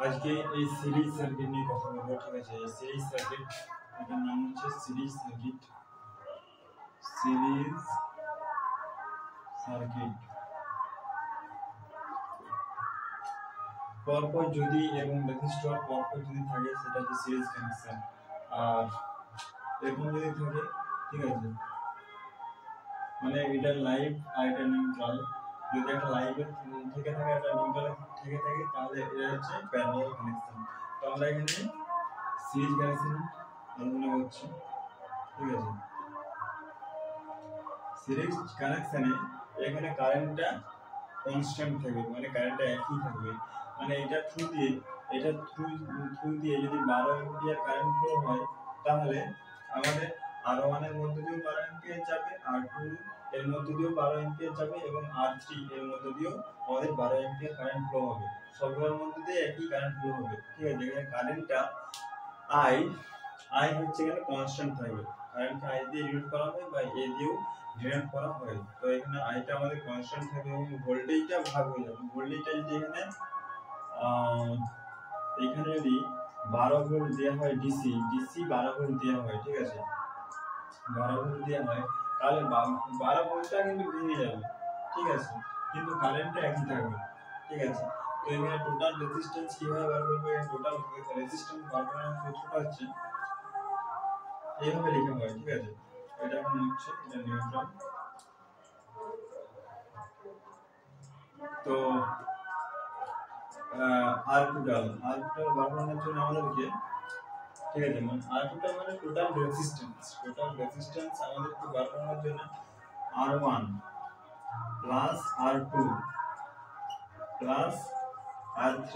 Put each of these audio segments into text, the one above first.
আজকে এই series circuit নিয়ে কথা বলবো। ঠিক আছে, এই সিরিজ সার্কিট, এটার নাম হচ্ছে সিরিজ সার্কিট। পরপর যদি এবং রেজিস্টার পরপর যদি থাকে সেটা হচ্ছে সিরিজ কানেকশন। আর এরকম যদি থাকে, ঠিক আছে, মানে এটা লাইভ আর এটা নিউট্রাল। যদি একটা লাইভে থেকে থাকে একটা নিউট্রালে থেকে থাকে তাহলে এটা হচ্ছে প্যারালাল কানেকশন। তো আমরা এখানে সিরিজ কানেকশন আলোচনা করছি। ঠিক আছে, সিরিজ কানেকশনে এখানে কারেন্টটা কনস্ট্যান্ট থাকবে, মানে কারেন্টটা একই থাকবে। মানে এটা থ্রু দিয়ে যদি 12 এম্পিয়ার কারেন্ট ফ্লো হয় তাহলে আমাদের R1 এর মধ্যে দিয়েও 12 এম্পিয়ার যাবে, R2 এর মধ্যে দিয়েও 12 এম্পিয়ার যাবে এবং R3 এর মধ্যে দিয়েও আমাদের 12 এম্পিয়ার কারেন্ট ফ্লো হবে। সবগুলোর মধ্যে দিয়ে একই কারেন্ট ফ্লো হবে। ঠিক আছে, এখানে কারেন্টটা I হচ্ছে এখানে কনস্ট্যান্ট থাকবে। কারেন্টকে I দিয়ে ডিনোট করা হয় বা A দিয়েও ডিনোট করা হয়। তো এখানে আইটা আমাদের কনস্ট্যান্ট থাকবে এবং ভোল্টেজটা ভাগ হয়ে যাবে। ভোল্টেজটা যদি এখানে যদি 12 ভোল্ট দেওয়া হয়, ডিসি 12 ভোল্ট দেওয়া হয়, ঠিক আছে, 12 ভোল্ট দেওয়া হয় তাহলে 12 ভোল্টটা কিন্তু ভেঙে যাবে। ঠিক আছে, কিন্তু কারেন্টটা একই থাকবে। ঠিক আছে, তো এখানে টোটাল রেজিস্ট্যান্স কিভাবে বার করব? টোটাল রেজিস্ট্যান্স বার করার সূত্রটা হচ্ছে এইভাবে লেখা হয়। ঠিক আছে, এটা এখন হচ্ছে এটা নিউট্রাল। তো আর টোটাল বার করার জন্য আমাদেরকে, ঠিক আছে, মানে আর টোটাল মানে টোটাল রেজিস্ট্যান্স আমাদেরকে বার করার জন্য R1 plus R2 plus R3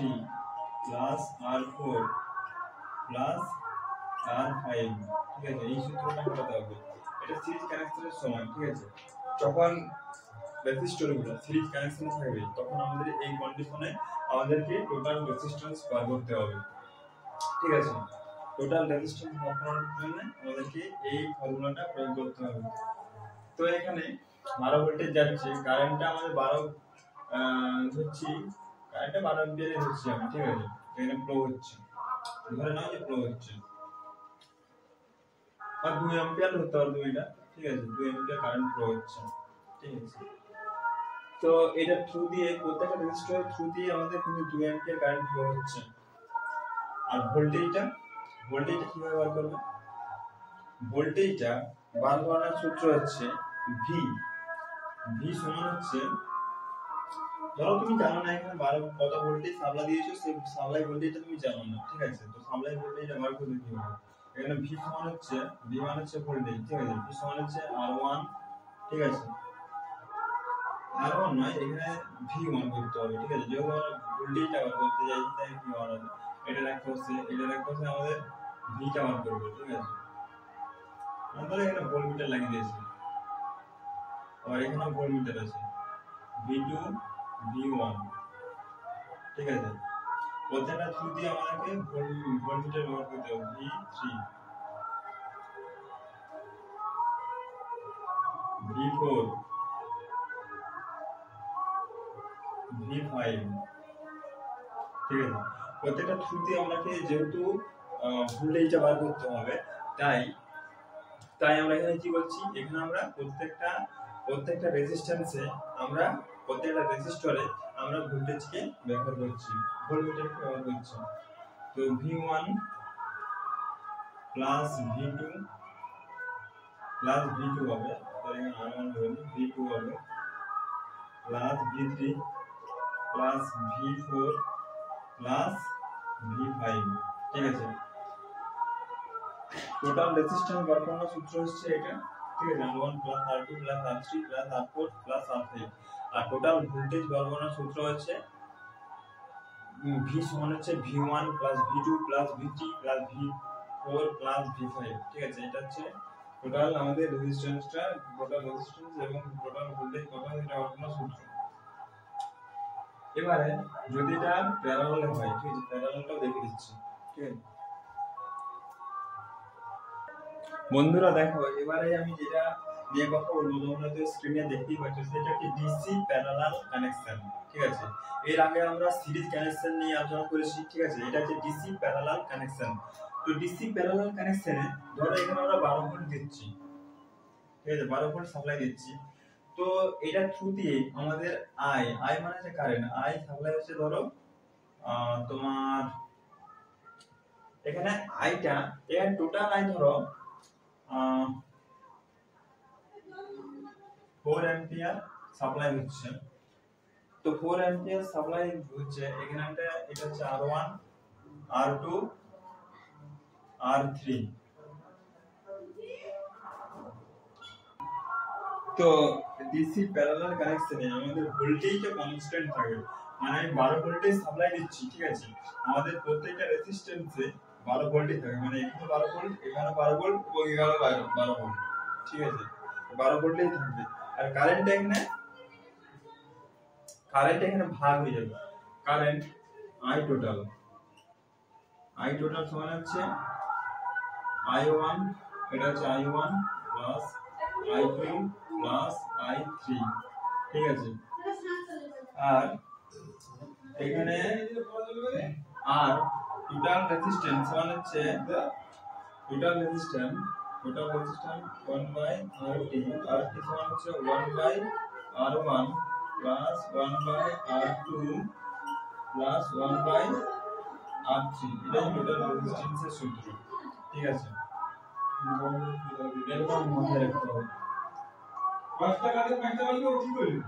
plus R4 plus R5, ঠিক আছে, এই সূত্রটা করতে হবে। এটা সিরিজ কানেকশনের সময়। ঠিক আছে, যখন রেজিস্টরগুলো সিরিজ কানেকশন থাকবে তখন আমাদের এই কন্ডিশনে আমাদেরকে টোটাল রেজিস্ট্যান্স বার করতে হবে। ঠিক আছে, টোটাল রেজিস্ট্যান্স বার করার জন্য আমাদেরকে এই ফর্মুলাটা প্রয়োগ করতে হবে। তো এখানে 12 ভোল্টেজ যাচ্ছে, কারেন্টটা আমাদের 12 ধরছি, কারেন্টটা 12 এম্পিয়ারে ধরছি আমি। ঠিক আছে, এখানে ফ্লো হচ্ছে, ধরে নাও যে ফ্লো হচ্ছে, আর 2 এম্পিয়ার হতে পারে এটা। ঠিক আছে, 2 এম্পিয়ার কারেন্ট ফ্লো হচ্ছে। ঠিক আছে, তো এটা থ্রু দিয়ে প্রত্যেকটা রেজিস্টরের থ্রু দিয়ে আমাদের কিন্তু 2 এম্পিয়ার কারেন্ট ফ্লো হচ্ছে। আর ভোল্টেজটা কিভাবে বার করবে? ভোল্টেজটা বার করার সূত্র হচ্ছে ভি সমান হচ্ছে, ধরো তুমি জানো না এখানে 12 কত ভোল্টেজ সাপ্লাই দিয়েছো, সেই সাপ্লাই ভোল্টেজটা তুমি জানো না। ঠিক আছে, তো সাপ্লাই ভোল্টেজটা বার করতে কি হবে? এখানে ভি সমান হচ্ছে ভোল্টেজ। ঠিক আছে, ভি সমান হচ্ছে R1। ঠিক আছে, R1 নয়, এখানে V1 করতে হবে। ঠিক আছে, যেহেতু আমরা ভোল্টেজটা বার করতে চাইছি তাই V1 হবে। এটা রাখতে হচ্ছে আমাদের ভিটা বার করবো। ঠিক আছে, আমরা এখানে ভোল্টমিটার লাগিয়ে দিয়েছি, আর এখানে ভোল্টমিটার আছে, V2 V1। ঠিক আছে, প্রত্যেকটা থ্রু দিয়ে আমাদেরকে ভোল্টমিটার ব্যবহার করতে হবে। V3 V4 V5। ঠিক আছে, প্রত্যেকটা থ্রু দিয়ে আমাকে যেহেতু ভোল্টেজটা বার করতে হবে, তাই আমরা এখানে কি করছি, এখানে আমরা প্রত্যেকটা রেজিস্ট্যান্সে প্রত্যেকটা রেজিস্টরে আমরা ভোল্টেজকে ব্যবহার করছি, ভোল্টমিটারকে ব্যবহার করছি। তো V1 প্লাস V2 হবে, তো এখানে R1 হবে, V2 হবে plus V3 plus V4 plus V5। ঠিক আছে, টোটাল রেজিস্ট্যান্স বার করার সূত্র হচ্ছে এটা। ঠিক আছে, R1 plus R2 plus R3 plus R4 plus R5। আর টোটাল ভোল্টেজ বার করার সূত্র হচ্ছে V সমান হচ্ছে V1 plus V2 plus V3 plus V4 plus V5। ঠিক আছে, এটা হচ্ছে টোটাল আমাদের রেজিস্ট্যান্সটা, টোটাল রেজিস্ট্যান্স এবং টোটাল ভোল্টেজ কত এটা বার করার সূত্র। এবারে যদি এটা প্যারালালে হয়, ঠিক আছে, প্যারালালটাও দেখে দিচ্ছি। ঠিক আছে বন্ধুরা, দেখো এবারে আমি যেটা নিয়ে কথা বলবো। তোমরা তো স্ক্রিনে দেখতেই পাচ্ছ সেটা কি ডিসি প্যারালাল কানেকশন, ঠিক আছে। এর আগে আমরা সিরিজ কানেকশন নিয়ে আলোচনা করেছি, ঠিক আছে। এটা হচ্ছে ডিসি প্যারালাল কানেকশন। তো ডিসি প্যারালাল কানেকশনে ধরো এখানে আমরা 12 ভোল্ট দিচ্ছি, ঠিক আছে, 12 ভোল্ট সাপ্লাই দিচ্ছি। তো এটা থ্রু দিয়ে আমাদের আই মানে হচ্ছে কারেন্ট, আই সাপ্লাই হচ্ছে ধরো তোমার এখানে আইটা, এখানে টোটাল আই ধরো 4 অ্যাম্পিয়ার সাপ্লাই হচ্ছে। তো 4 অ্যাম্পিয়ার সাপ্লাই হচ্ছে এখানে এটা হচ্ছে R1 R2 R3। তো ডিসি প্যারালাল কানেকশনে আমাদের ভোল্টেজটা কনস্ট্যান্ট থাকে, মানে আমি 12 ভোল্টেজ সাপ্লাই দিচ্ছি, ঠিক আছে। আমাদের প্রত্যেকটা রেজিস্ট্যান্সে 12 ভোল্টই থাকে, মানে এখানে 12 ভোল্ট, এখানে 12 ভোল্ট এবং এখানে 12 ভোল্ট, ঠিক আছে, 12 ভোল্টেই থাকবে। আর কারেন্ট এখানে ভাগ হয়ে যাবে। কারেন্ট আই টোটাল সমান হচ্ছে I1, এটা হচ্ছে I1 plus I2 plus I3, ঠিক আছে। আর এখানে আর টোটাল রেজিস্ট্যান্স সমান হচ্ছে টোটাল রেজিস্ট্যান্স 1/RT, RT সমান হচ্ছে 1/R1 plus 1/R2 plus 1/R3। এটা টোটাল রেজিস্ট্যান্সের সূত্র, ঠিক আছে। এরকম মনে রাখতে হবে। 5 টাকা দিয়ে 5 টাকা কি ঠিক হলো?